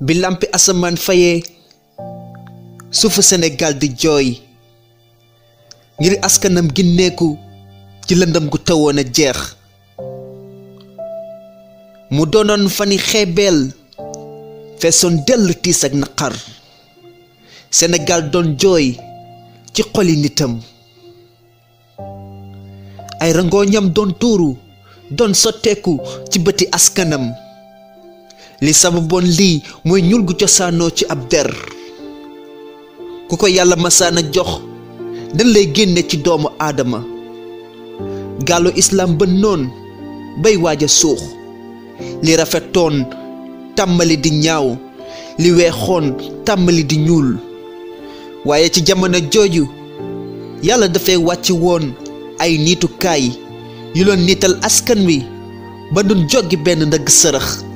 bi lampi asamaan fayee suufu Sénégal di jooy ngir askanam ginneeku ci lëndëm gu tawoon a jeex mu doonoon fani xeebeel feesoon dell tiis ak naqar Sénégal doon jooy ci xoli nitam ay rangooñam doon tuuru doon sotteeku ci bëti askanam li sababoon lii mooy ñuul gu cosaanoo ci ab der ku ko yàlla masaana jox dañ lay génne ci doomu aadama gaalu islam ba noon bay waaj a suux li rafetoon tàmmali di ñaaw li weexoon tàmmali di ñuul waaye ci jamono jooju yàlla dafay wàcc woon ay niitukaay yu loon niital askan wi ba duñ joggi benn ndëgg sërëx